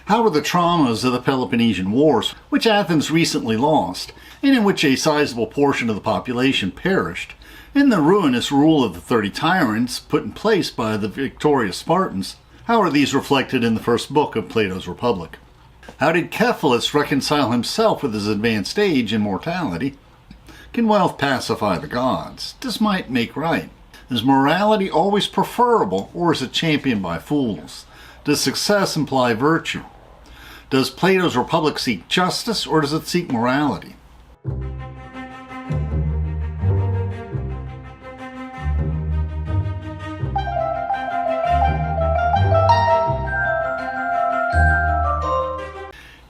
How were the traumas of the Peloponnesian Wars, which Athens recently lost, and in which a sizable portion of the population perished, and the ruinous rule of the 30 Tyrants put in place by the victorious Spartans, how are these reflected in the first book of Plato's Republic? How did Cephalus reconcile himself with his advanced age and mortality? Can wealth pacify the gods? Does might make right? Is morality always preferable, or is it championed by fools? Does success imply virtue? Does Plato's Republic seek justice, or does it seek morality?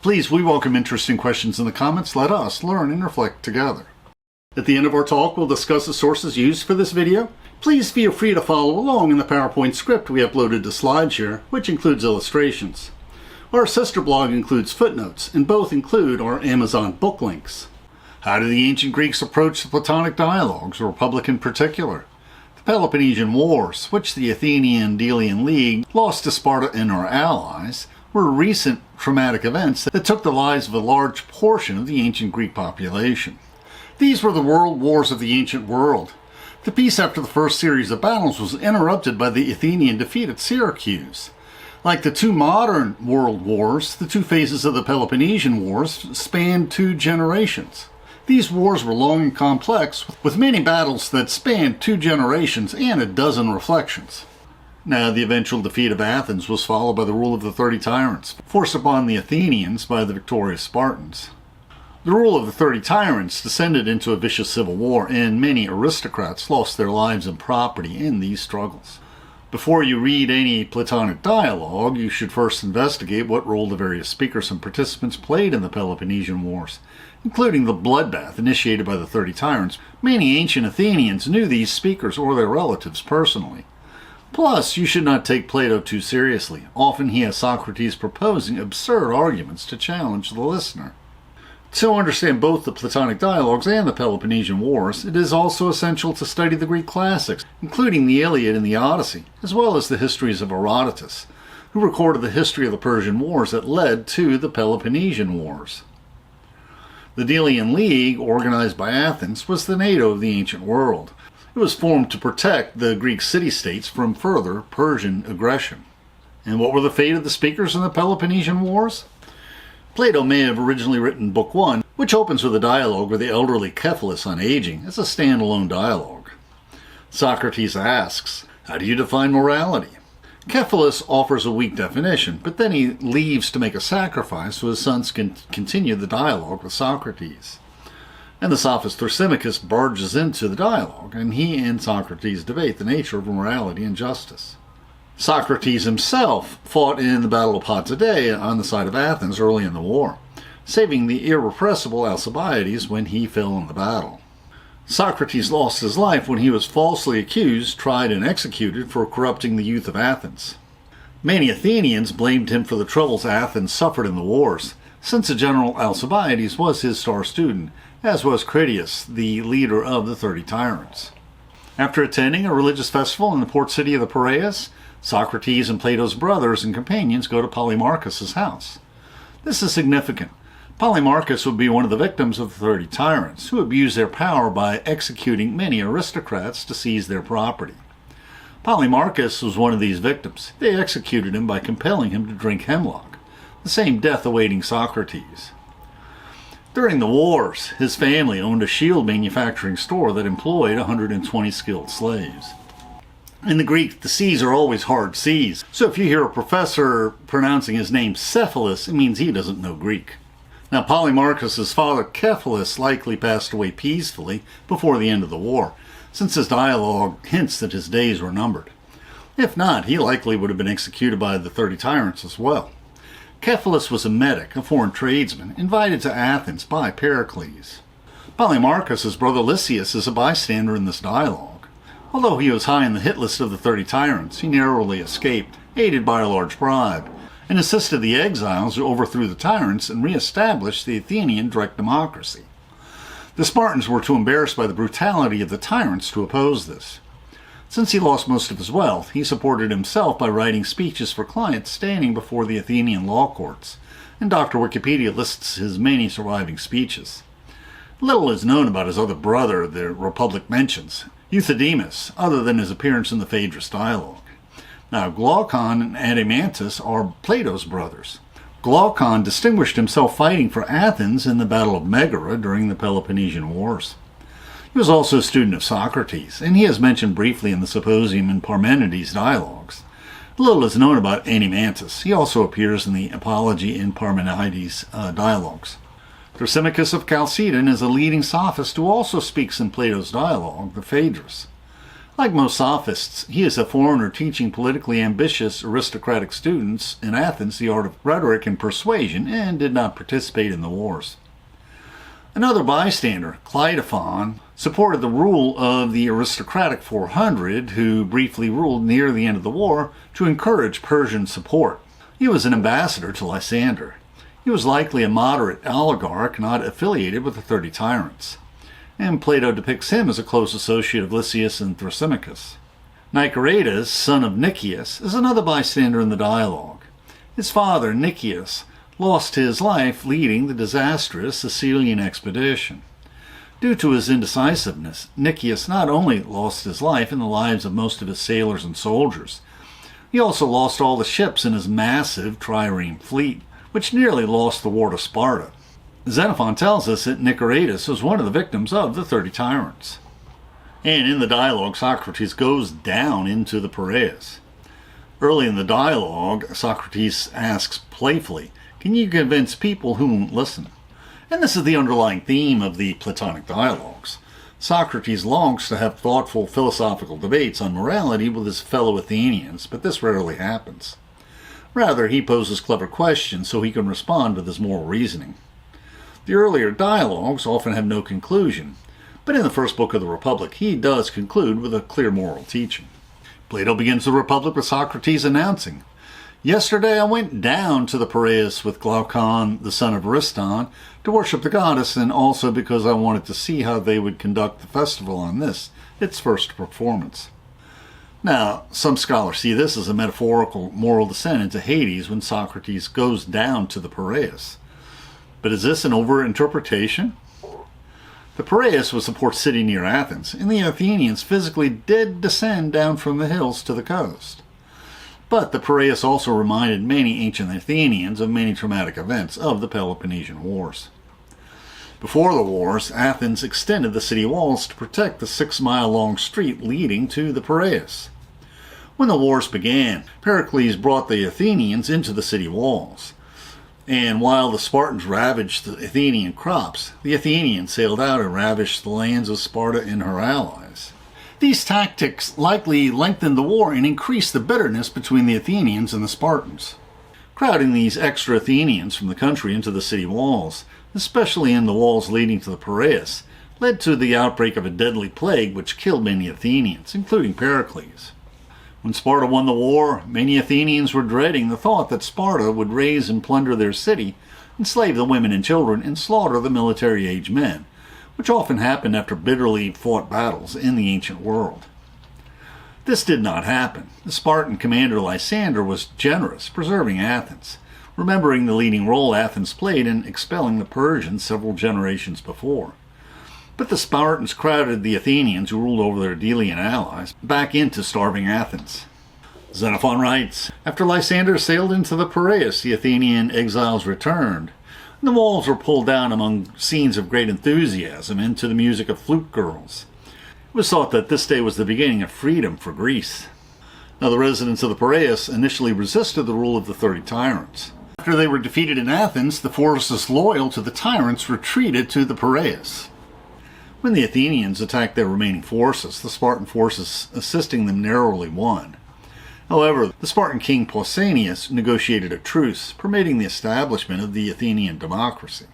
Please, we welcome interesting questions in the comments. Let us learn and reflect together. At the end of our talk, we'll discuss the sources used for this video. Please feel free to follow along in the PowerPoint script we uploaded to SlideShare, which includes illustrations. Our sister blog includes footnotes, and both include our Amazon book links. How did the ancient Greeks approach the Platonic dialogues, the Republic in particular? The Peloponnesian Wars, which the Athenian Delian League lost to Sparta and our allies, were recent traumatic events that took the lives of a large portion of the ancient Greek population. These were the world wars of the ancient world. The peace after the first series of battles was interrupted by the Athenian defeat at Syracuse. Like the two modern world wars, the two phases of the Peloponnesian Wars spanned 2 generations. These wars were long and complex, with many battles that spanned 2 generations and a dozen reflections. Now, the eventual defeat of Athens was followed by the rule of the 30 Tyrants, forced upon the Athenians by the victorious Spartans. The rule of the 30 Tyrants descended into a vicious civil war, and many aristocrats lost their lives and property in these struggles. Before you read any Platonic dialogue, you should first investigate what role the various speakers and participants played in the Peloponnesian Wars, including the bloodbath initiated by the 30 Tyrants. Many ancient Athenians knew these speakers or their relatives personally. Plus, you should not take Plato too seriously. Often he has Socrates proposing absurd arguments to challenge the listener. To understand both the Platonic dialogues and the Peloponnesian Wars, it is also essential to study the Greek classics, including the Iliad and the Odyssey, as well as the histories of Herodotus, who recorded the history of the Persian Wars that led to the Peloponnesian Wars. The Delian League, organized by Athens, was the NATO of the ancient world. It was formed to protect the Greek city-states from further Persian aggression. And what were the fate of the speakers in the Peloponnesian Wars? Plato may have originally written Book 1, which opens with a dialogue with the elderly Cephalus on aging, as a standalone dialogue. Socrates asks, "How do you define morality?" Cephalus offers a weak definition, but then he leaves to make a sacrifice so his sons can continue the dialogue with Socrates. And the sophist Thrasymachus barges into the dialogue, and he and Socrates debate the nature of morality and justice. Socrates himself fought in the Battle of Potidæa on the side of Athens early in the war, saving the irrepressible Alcibiades when he fell in the battle. Socrates lost his life when he was falsely accused, tried, and executed for corrupting the youth of Athens. Many Athenians blamed him for the troubles Athens suffered in the wars, since the general Alcibiades was his star student, as was Critias, the leader of the 30 Tyrants. After attending a religious festival in the port city of the Piraeus, Socrates and Plato's brothers and companions go to Polemarchus' house. This is significant. Polemarchus would be one of the victims of the 30 Tyrants, who abused their power by executing many aristocrats to seize their property. Polemarchus was one of these victims. They executed him by compelling him to drink hemlock, the same death awaiting Socrates. During the wars, his family owned a shield manufacturing store that employed 120 skilled slaves. In the Greek, the C's are always hard C's, so if you hear a professor pronouncing his name Cephalus, it means he doesn't know Greek. Now, Polemarchus' father Cephalus likely passed away peacefully before the end of the war, since his dialogue hints that his days were numbered. If not, he likely would have been executed by the 30 Tyrants as well. Cephalus was a medic, a foreign tradesman, invited to Athens by Pericles. Polemarchus' brother Lysias is a bystander in this dialogue. Although he was high in the hit list of the 30 Tyrants, he narrowly escaped, aided by a large bribe, and assisted the exiles who overthrew the tyrants and re-established the Athenian direct democracy. The Spartans were too embarrassed by the brutality of the tyrants to oppose this. Since he lost most of his wealth, he supported himself by writing speeches for clients standing before the Athenian law courts, and Dr. Wikipedia lists his many surviving speeches. Little is known about his other brother, the Republic mentions, Euthydemus, other than his appearance in the Phaedrus dialogue. Now, Glaucon and Adeimantus are Plato's brothers. Glaucon distinguished himself fighting for Athens in the Battle of Megara during the Peloponnesian Wars. He was also a student of Socrates, and he is mentioned briefly in the Symposium and Parmenides dialogues. Little is known about Adeimantus. He also appears in the Apology and Parmenides dialogues. Thrasymachus of Chalcedon is a leading sophist who also speaks in Plato's dialogue, the Phaedrus. Like most sophists, he is a foreigner teaching politically ambitious aristocratic students in Athens the art of rhetoric and persuasion, and did not participate in the wars. Another bystander, Cleitophon, supported the rule of the aristocratic 400, who briefly ruled near the end of the war to encourage Persian support. He was an ambassador to Lysander. He was likely a moderate oligarch not affiliated with the 30 Tyrants, and Plato depicts him as a close associate of Lysias and Thrasymachus. Niceratus, son of Nicias, is another bystander in the dialogue. His father, Nicias, lost his life leading the disastrous Sicilian expedition. Due to his indecisiveness, Nicias not only lost his life and the lives of most of his sailors and soldiers, he also lost all the ships in his massive trireme fleet, which nearly lost the war to Sparta. Xenophon tells us that Niceratus was one of the victims of the 30 Tyrants. And in the dialogue, Socrates goes down into the Piraeus. Early in the dialogue, Socrates asks playfully, "Can you convince people who won't listen?" And this is the underlying theme of the Platonic dialogues. Socrates longs to have thoughtful philosophical debates on morality with his fellow Athenians, but this rarely happens. Rather, he poses clever questions so he can respond with his moral reasoning. The earlier dialogues often have no conclusion, but in the first book of the Republic he does conclude with a clear moral teaching. Plato begins the Republic with Socrates announcing, "Yesterday I went down to the Piraeus with Glaucon, the son of Ariston, to worship the goddess, and also because I wanted to see how they would conduct the festival on this, its first performance." Now, some scholars see this as a metaphorical moral descent into Hades when Socrates goes down to the Piraeus. But is this an overinterpretation? The Piraeus was a port city near Athens, and the Athenians physically did descend down from the hills to the coast. But the Piraeus also reminded many ancient Athenians of many traumatic events of the Peloponnesian Wars. Before the wars, Athens extended the city walls to protect the 6-mile-long street leading to the Piraeus. When the wars began, Pericles brought the Athenians into the city walls. And while the Spartans ravaged the Athenian crops, the Athenians sailed out and ravished the lands of Sparta and her allies. These tactics likely lengthened the war and increased the bitterness between the Athenians and the Spartans. Crowding these extra Athenians from the country into the city walls, especially in the walls leading to the Piraeus, led to the outbreak of a deadly plague which killed many Athenians, including Pericles. When Sparta won the war, many Athenians were dreading the thought that Sparta would raze and plunder their city, enslave the women and children, and slaughter the military-aged men, which often happened after bitterly fought battles in the ancient world. This did not happen. The Spartan commander Lysander was generous, preserving Athens, remembering the leading role Athens played in expelling the Persians several generations before. But the Spartans crowded the Athenians, who ruled over their Delian allies, back into starving Athens. Xenophon writes, "After Lysander sailed into the Piraeus, the Athenian exiles returned. The walls were pulled down among scenes of great enthusiasm and to the music of flute girls. It was thought that this day was the beginning of freedom for Greece." Now, the residents of the Piraeus initially resisted the rule of the 30 Tyrants. After they were defeated in Athens, the forces loyal to the tyrants retreated to the Piraeus. When the Athenians attacked their remaining forces, the Spartan forces assisting them narrowly won. However, the Spartan king Pausanias negotiated a truce, permitting the establishment of the Athenian democracy.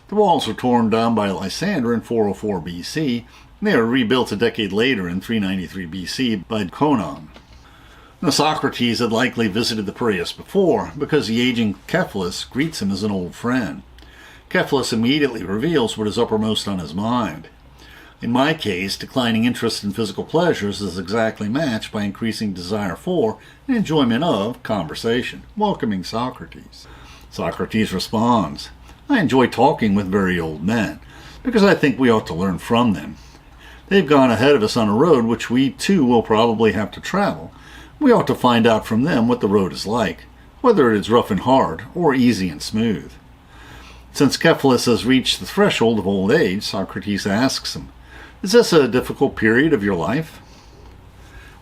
The walls were torn down by Lysander in 404 BC, and they were rebuilt a decade later in 393 BC by Conon. Now, Socrates had likely visited the Piraeus before, because the aging Cephalus greets him as an old friend. Cephalus immediately reveals what is uppermost on his mind. In my case, declining interest in physical pleasures is exactly matched by increasing desire for and enjoyment of conversation. Welcoming Socrates. Socrates responds, I enjoy talking with very old men, because I think we ought to learn from them. They've gone ahead of us on a road which we too will probably have to travel. We ought to find out from them what the road is like, whether it is rough and hard, or easy and smooth. Since Cephalus has reached the threshold of old age, Socrates asks him, is this a difficult period of your life?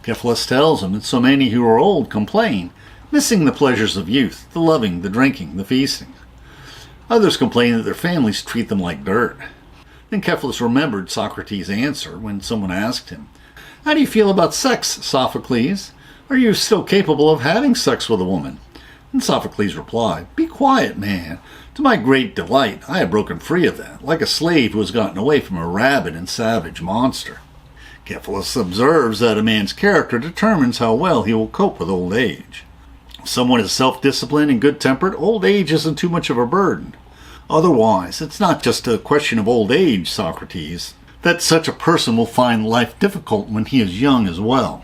Cephalus tells him that so many who are old complain, missing the pleasures of youth, the loving, the drinking, the feasting. Others complain that their families treat them like dirt. Then Cephalus remembered Socrates' answer when someone asked him, how do you feel about sex, Sophocles? Are you still capable of having sex with a woman? And Sophocles replied, be quiet, man. To my great delight, I have broken free of that, like a slave who has gotten away from a rabid and savage monster. Cephalus observes that a man's character determines how well he will cope with old age. If someone is self-disciplined and good-tempered, old age isn't too much of a burden. Otherwise, it's not just a question of old age, Socrates, that such a person will find life difficult when he is young as well.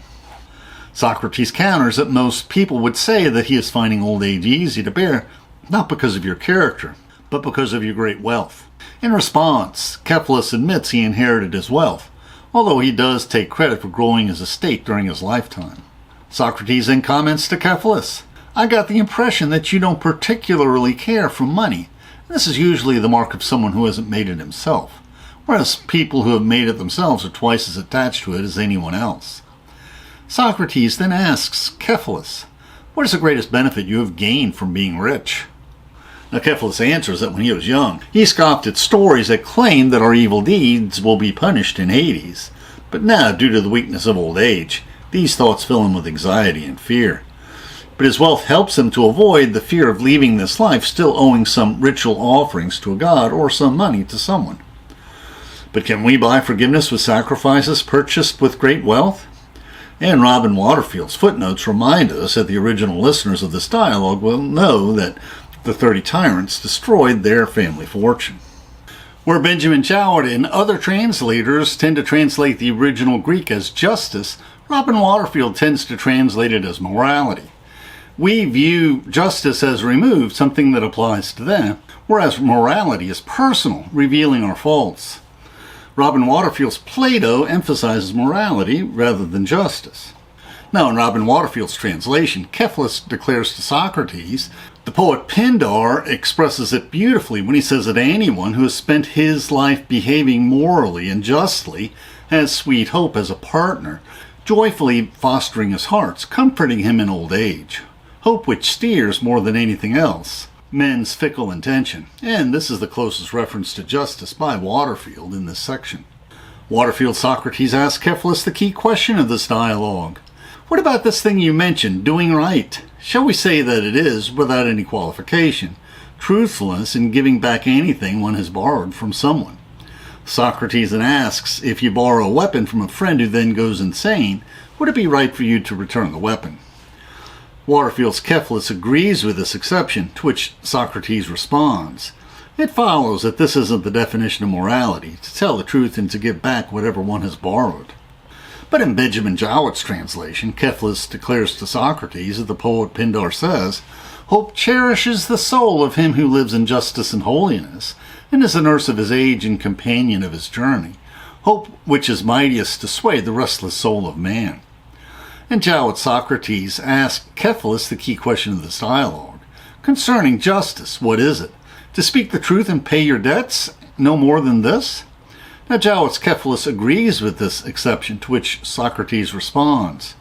Socrates counters that most people would say that he is finding old age easy to bear, not because of your character, but because of your great wealth. In response, Cephalus admits he inherited his wealth, although he does take credit for growing his estate during his lifetime. Socrates then comments to Cephalus, I got the impression that you don't particularly care for money. This is usually the mark of someone who hasn't made it himself, whereas people who have made it themselves are twice as attached to it as anyone else. Socrates then asks Cephalus, what is the greatest benefit you have gained from being rich? Now Cephalus answers that when he was young, he scoffed at stories that claim that our evil deeds will be punished in Hades. But now, due to the weakness of old age, these thoughts fill him with anxiety and fear. But his wealth helps him to avoid the fear of leaving this life still owing some ritual offerings to a god or some money to someone. But can we buy forgiveness with sacrifices purchased with great wealth? And Robin Waterfield's footnotes remind us that the original listeners of this dialogue will know that the 30 Tyrants destroyed their family fortune. Where Benjamin Jowett and other translators tend to translate the original Greek as justice, Robin Waterfield tends to translate it as morality. We view justice as removed, something that applies to them, whereas morality is personal, revealing our faults. Robin Waterfield's Plato emphasizes morality rather than justice. Now, in Robin Waterfield's translation, Cephalus declares to Socrates, the poet Pindar expresses it beautifully when he says that anyone who has spent his life behaving morally and justly has sweet hope as a partner, joyfully fostering his hearts, comforting him in old age. Hope which steers more than anything else men's fickle intention, and this is the closest reference to justice by Waterfield in this section. Waterfield Socrates asks Cephalus the key question of this dialogue. What about this thing you mentioned, doing right? Shall we say that it is, without any qualification, truthfulness in giving back anything one has borrowed from someone? Socrates then asks, if you borrow a weapon from a friend who then goes insane, would it be right for you to return the weapon? Waterfield's Cephalus agrees with this exception, to which Socrates responds, it follows that this isn't the definition of morality, to tell the truth and to give back whatever one has borrowed. But in Benjamin Jowett's translation, Cephalus declares to Socrates that the poet Pindar says, hope cherishes the soul of him who lives in justice and holiness, and is the nurse of his age and companion of his journey, hope which is mightiest to sway the restless soul of man. And Jowett Socrates asked Cephalus the key question of this dialogue. Concerning justice, what is it? To speak the truth and pay your debts? No more than this? Now Jowett's Cephalus agrees with this exception, to which Socrates responds,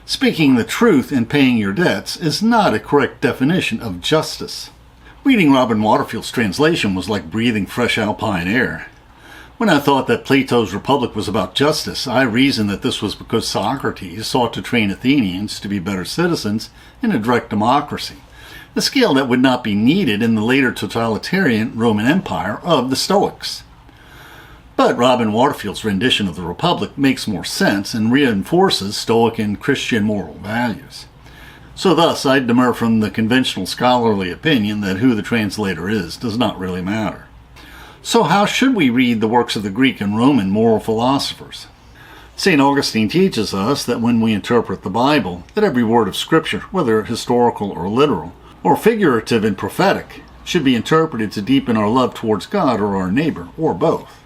speaking the truth and paying your debts is not a correct definition of justice. Reading Robin Waterfield's translation was like breathing fresh alpine air. When I thought that Plato's Republic was about justice, I reasoned that this was because Socrates sought to train Athenians to be better citizens in a direct democracy, a skill that would not be needed in the later totalitarian Roman Empire of the Stoics. But Robin Waterfield's rendition of the Republic makes more sense and reinforces Stoic and Christian moral values. So thus, I demur from the conventional scholarly opinion that who the translator is does not really matter. So how should we read the works of the Greek and Roman moral philosophers? St. Augustine teaches us that when we interpret the Bible, that every word of Scripture, whether historical or literal, or figurative and prophetic, should be interpreted to deepen our love towards God or our neighbor, or both.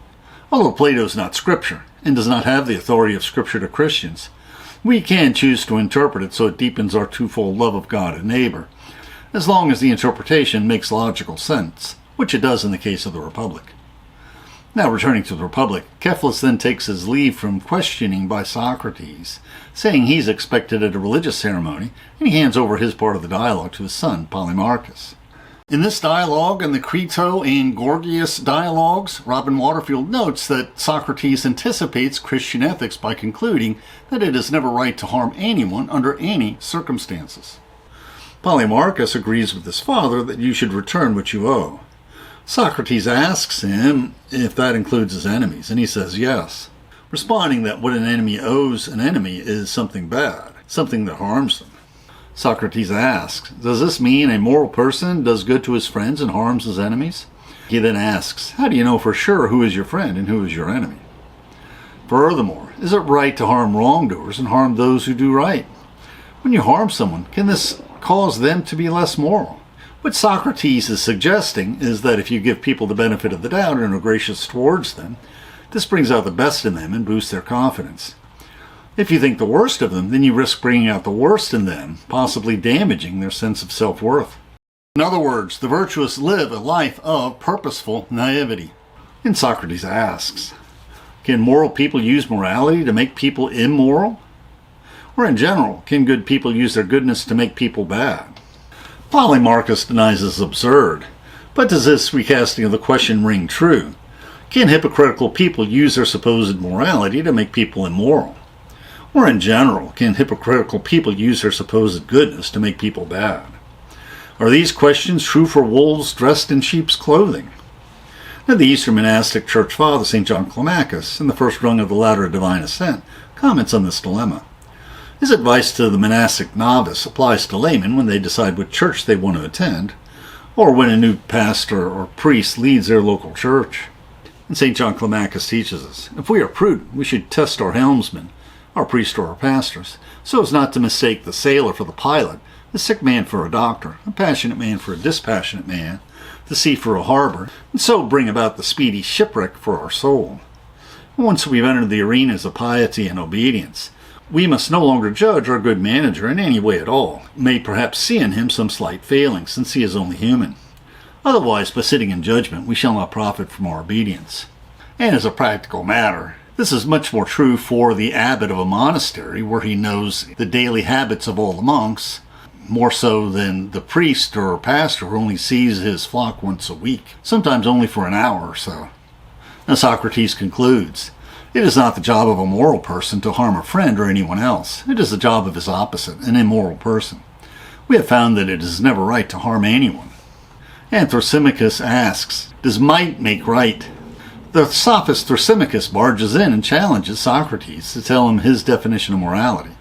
Although Plato is not Scripture, and does not have the authority of Scripture to Christians, we can choose to interpret it so it deepens our twofold love of God and neighbor, as long as the interpretation makes logical sense, which it does in the case of the Republic. Now returning to the Republic, Cephalus then takes his leave from questioning by Socrates, saying he's expected at a religious ceremony, and he hands over his part of the dialogue to his son, Polemarchus. In this dialogue and the Crito and Gorgias dialogues, Robin Waterfield notes that Socrates anticipates Christian ethics by concluding that it is never right to harm anyone under any circumstances. Polemarchus agrees with his father that you should return what you owe. Socrates asks him if that includes his enemies, and he says yes, responding that what an enemy owes an enemy is something bad, something that harms them. Socrates asks, does this mean a moral person does good to his friends and harms his enemies? He then asks, how do you know for sure who is your friend and who is your enemy? Furthermore, is it right to harm wrongdoers and harm those who do right? When you harm someone, can this cause them to be less moral? What Socrates is suggesting is that if you give people the benefit of the doubt and are gracious towards them, this brings out the best in them and boosts their confidence. If you think the worst of them, then you risk bringing out the worst in them, possibly damaging their sense of self-worth. In other words, the virtuous live a life of purposeful naivety. And Socrates asks, can moral people use morality to make people immoral? Or in general, can good people use their goodness to make people bad? Polemarchus denies this is absurd, but does this recasting of the question ring true? Can hypocritical people use their supposed morality to make people immoral? Or in general, can hypocritical people use their supposed goodness to make people bad? Are these questions true for wolves dressed in sheep's clothing? Now, the Eastern monastic church father, St. John Climacus, in the first rung of the ladder of divine ascent, comments on this dilemma. His advice to the monastic novice applies to laymen when they decide what church they want to attend, or when a new pastor or priest leads their local church. And St. John Climacus teaches us, if we are prudent, we should test our helmsmen, our priests or our pastors, so as not to mistake the sailor for the pilot, the sick man for a doctor, a passionate man for a dispassionate man, the sea for a harbor, and so bring about the speedy shipwreck for our soul. Once we've entered the arenas of piety and obedience, we must no longer judge our good manager in any way at all. We may perhaps see in him some slight failing, since he is only human. Otherwise, by sitting in judgment, we shall not profit from our obedience. And as a practical matter, this is much more true for the abbot of a monastery, where he knows the daily habits of all the monks, more so than the priest or pastor who only sees his flock once a week, sometimes only for an hour or so. Now Socrates concludes, it is not the job of a moral person to harm a friend or anyone else. It is the job of his opposite, an immoral person. We have found that it is never right to harm anyone. And Thrasymachus asks, does might make right? The sophist Thrasymachus barges in and challenges Socrates to tell him his definition of morality.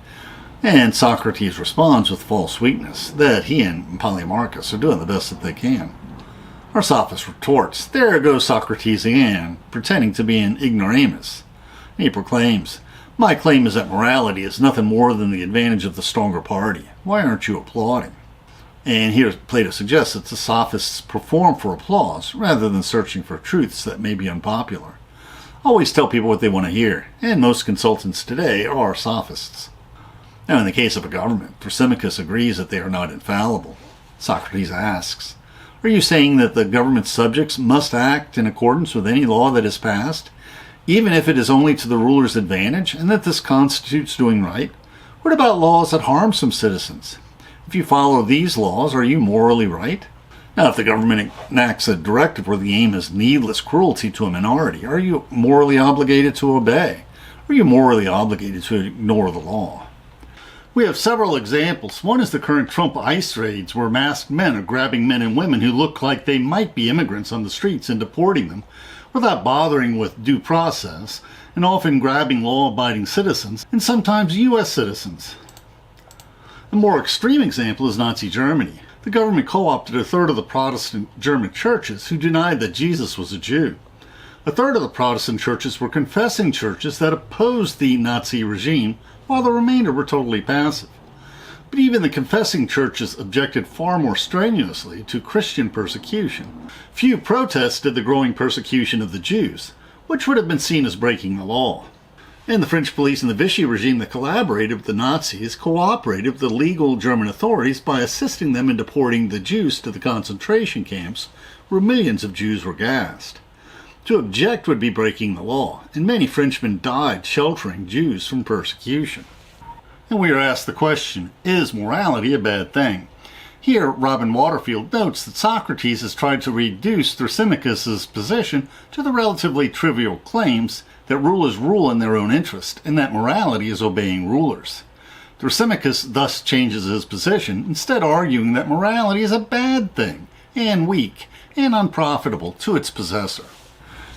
And Socrates responds with false weakness that he and Polemarchus are doing the best that they can. Our sophist retorts, there goes Socrates again, pretending to be an ignoramus. He proclaims, my claim is that morality is nothing more than the advantage of the stronger party. Why aren't you applauding? And here Plato suggests that the sophists perform for applause rather than searching for truths that may be unpopular. Always tell people what they want to hear, and most consultants today are sophists. Now in the case of a government, Thrasymachus agrees that they are not infallible. Socrates asks, are you saying that the government's subjects must act in accordance with any law that is passed, even if it is only to the ruler's advantage, and that this constitutes doing right? What about laws that harm some citizens? If you follow these laws, are you morally right? Now, if the government enacts a directive where the aim is needless cruelty to a minority, are you morally obligated to obey? Or are you morally obligated to ignore the law? We have several examples. One is the current Trump ICE raids, where masked men are grabbing men and women who look like they might be immigrants on the streets and deporting them, without bothering with due process, and often grabbing law-abiding citizens, and sometimes U.S. citizens. A more extreme example is Nazi Germany. The government co-opted a third of the Protestant German churches who denied that Jesus was a Jew. A third of the Protestant churches were confessing churches that opposed the Nazi regime, while the remainder were totally passive. But even the confessing churches objected far more strenuously to Christian persecution. Few protested the growing persecution of the Jews, which would have been seen as breaking the law. And the French police and the Vichy regime that collaborated with the Nazis cooperated with the legal German authorities by assisting them in deporting the Jews to the concentration camps, where millions of Jews were gassed. To object would be breaking the law, and many Frenchmen died sheltering Jews from persecution. And we are asked the question, is morality a bad thing? Here, Robin Waterfield notes that Socrates has tried to reduce Thrasymachus' position to the relatively trivial claims that rulers rule in their own interest, and that morality is obeying rulers. Thrasymachus thus changes his position, instead arguing that morality is a bad thing, and weak, and unprofitable to its possessor.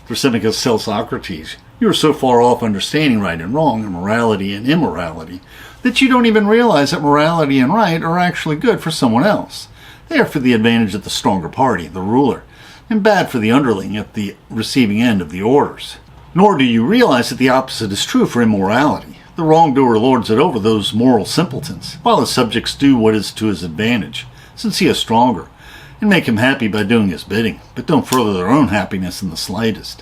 Thrasymachus tells Socrates, "You are so far off understanding right and wrong, and morality and immorality, that you don't even realize that morality and right are actually good for someone else. They are for the advantage of the stronger party, the ruler, and bad for the underling at the receiving end of the orders. Nor do you realize that the opposite is true for immorality. The wrongdoer lords it over those moral simpletons, while his subjects do what is to his advantage, since he is stronger, and make him happy by doing his bidding, but don't further their own happiness in the slightest.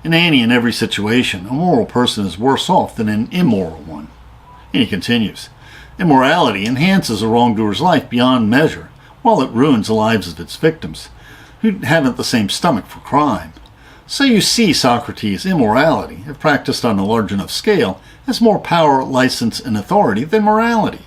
In any and every situation, a moral person is worse off than an immoral one." And he continues, "Immorality enhances a wrongdoer's life beyond measure, while it ruins the lives of its victims, who haven't the same stomach for crime. So you see, Socrates, immorality, if practiced on a large enough scale, has more power, license, and authority than morality."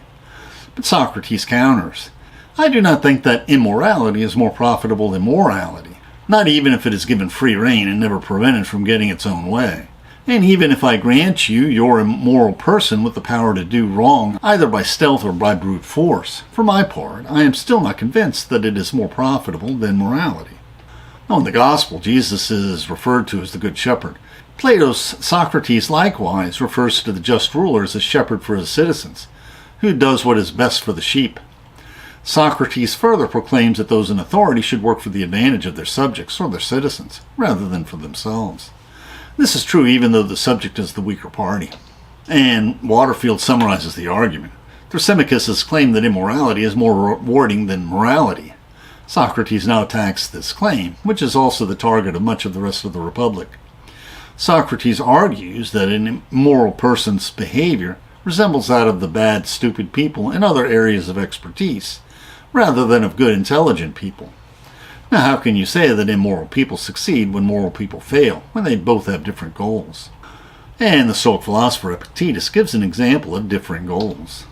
But Socrates counters, "I do not think that immorality is more profitable than morality, not even if it is given free rein and never prevented from getting its own way. And even if I grant you your immoral person with the power to do wrong either by stealth or by brute force, for my part, I am still not convinced that it is more profitable than morality." Now, in the Gospel, Jesus is referred to as the Good Shepherd. Plato's Socrates likewise refers to the just ruler as a shepherd for his citizens, who does what is best for the sheep. Socrates further proclaims that those in authority should work for the advantage of their subjects or their citizens, rather than for themselves. This is true even though the subject is the weaker party. And Waterfield summarizes the argument. Thrasymachus has claimed that immorality is more rewarding than morality. Socrates now attacks this claim, which is also the target of much of the rest of the Republic. Socrates argues that an immoral person's behavior resembles that of the bad, stupid people in other areas of expertise, rather than of good, intelligent people. Now, how can you say that immoral people succeed when moral people fail, when they both have different goals? And the Stoic philosopher Epictetus gives an example of differing goals.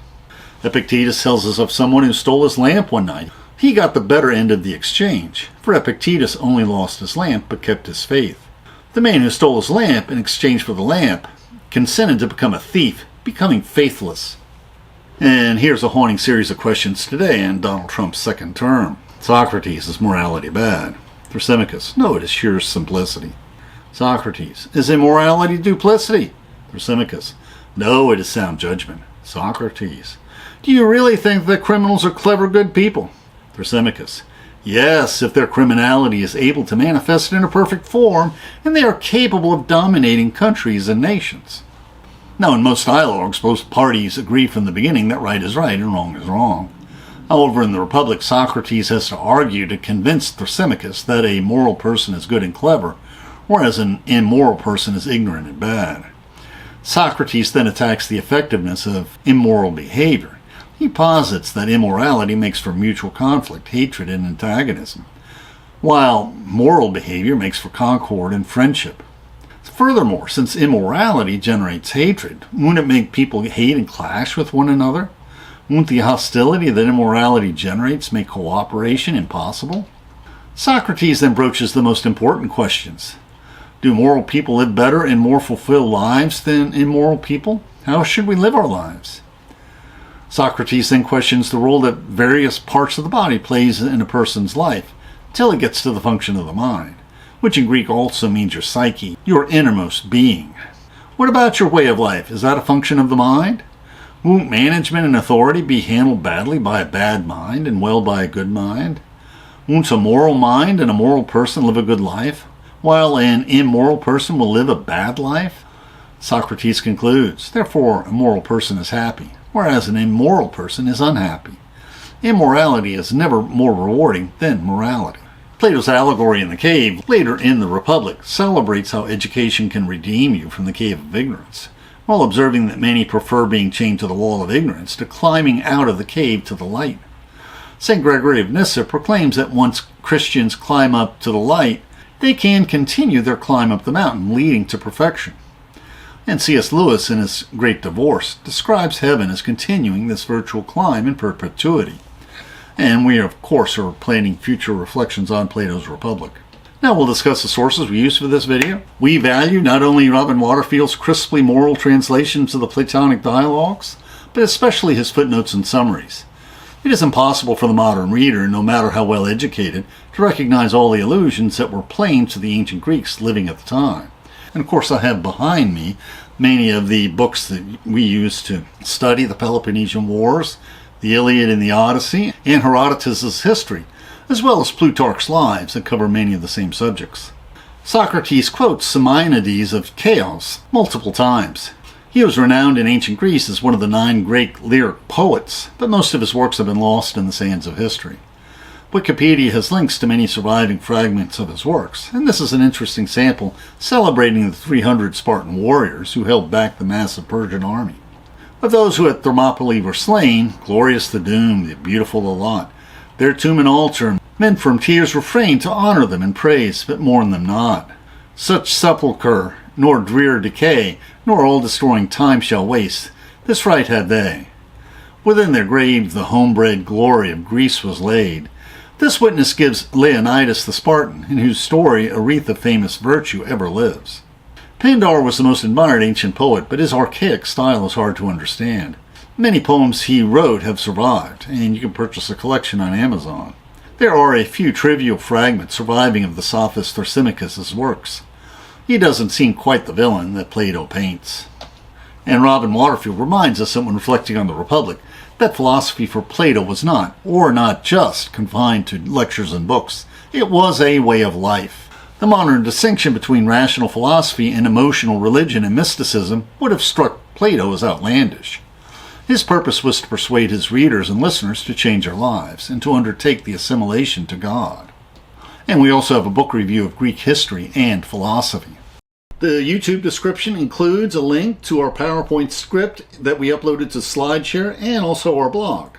Epictetus tells us of someone who stole his lamp one night. He got the better end of the exchange, for Epictetus only lost his lamp but kept his faith. The man who stole his lamp in exchange for the lamp consented to become a thief, becoming faithless. And here's a haunting series of questions today on Donald Trump's second term. Socrates, is morality bad? Thrasymachus, no, it is sheer simplicity. Socrates, is immorality duplicity? Thrasymachus, no, it is sound judgment. Socrates, do you really think that criminals are clever, good people? Thrasymachus, yes, if their criminality is able to manifest in a perfect form, and they are capable of dominating countries and nations. Now, in most dialogues, both parties agree from the beginning that right is right and wrong is wrong. However, in the Republic, Socrates has to argue to convince Thrasymachus that a moral person is good and clever, whereas an immoral person is ignorant and bad. Socrates then attacks the effectiveness of immoral behavior. He posits that immorality makes for mutual conflict, hatred, and antagonism, while moral behavior makes for concord and friendship. Furthermore, since immorality generates hatred, wouldn't it make people hate and clash with one another? Won't the hostility that immorality generates make cooperation impossible? Socrates then broaches the most important questions. Do moral people live better and more fulfilled lives than immoral people? How should we live our lives? Socrates then questions the role that various parts of the body plays in a person's life, until it gets to the function of the mind, which in Greek also means your psyche, your innermost being. What about your way of life? Is that a function of the mind? Won't management and authority be handled badly by a bad mind and well by a good mind? Won't a moral mind and a moral person live a good life? while an immoral person will live a bad life? Socrates concludes, therefore a moral person is happy, whereas an immoral person is unhappy. Immorality is never more rewarding than morality. Plato's allegory in the cave, later in the Republic, celebrates how education can redeem you from the cave of ignorance, while observing that many prefer being chained to the wall of ignorance to climbing out of the cave to the light. St. Gregory of Nyssa proclaims that once Christians climb up to the light, they can continue their climb up the mountain, leading to perfection. And C.S. Lewis, in his Great Divorce, describes heaven as continuing this virtual climb in perpetuity. And we, of course, are planning future reflections on Plato's Republic. Now we'll discuss the sources we use for this video. We value not only Robin Waterfield's crisply moral translations of the Platonic dialogues, but especially his footnotes and summaries. It is impossible for the modern reader, no matter how well educated, to recognize all the allusions that were plain to the ancient Greeks living at the time. And of course I have behind me many of the books that we use to study the Peloponnesian Wars, the Iliad and the Odyssey, and Herodotus' history, as well as Plutarch's Lives that cover many of the same subjects. Socrates quotes Simonides of Chaos multiple times. He was renowned in ancient Greece as one of the 9 great lyric poets, but most of his works have been lost in the sands of history. Wikipedia has links to many surviving fragments of his works, and this is an interesting sample celebrating the 300 Spartan warriors who held back the massive Persian army. Of those who at Thermopylae were slain, glorious the doom, the beautiful the lot, their tomb and altar, men from tears refrain to honor them and praise, but mourn them not. Such sepulchre, nor drear decay, nor all-destroying time shall waste, this right had they. Within their grave the homebred glory of Greece was laid. This witness gives Leonidas the Spartan, in whose story a wreath of famous virtue ever lives. Pindar was the most admired ancient poet, but his archaic style is hard to understand. Many poems he wrote have survived, and you can purchase a collection on Amazon. There are a few trivial fragments surviving of the sophist Thrasymachus' works. He doesn't seem quite the villain that Plato paints. And Robin Waterfield reminds us that when reflecting on the Republic, that philosophy for Plato was not, or not just, confined to lectures and books. It was a way of life. The modern distinction between rational philosophy and emotional religion and mysticism would have struck Plato as outlandish. His purpose was to persuade his readers and listeners to change their lives and to undertake the assimilation to God. And we also have a book review of Greek history and philosophy. The YouTube description includes a link to our PowerPoint script that we uploaded to SlideShare and also our blog.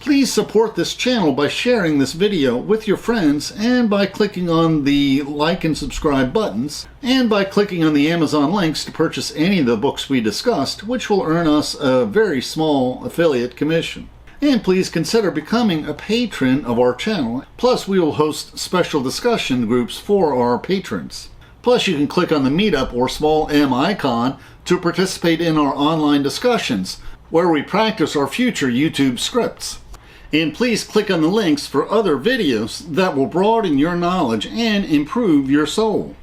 Please support this channel by sharing this video with your friends and by clicking on the like and subscribe buttons and by clicking on the Amazon links to purchase any of the books we discussed, which will earn us a very small affiliate commission. And please consider becoming a patron of our channel. Plus, we will host special discussion groups for our patrons. Plus, you can click on the Meetup or small M icon to participate in our online discussions, where we practice our future YouTube scripts. And please click on the links for other videos that will broaden your knowledge and improve your soul.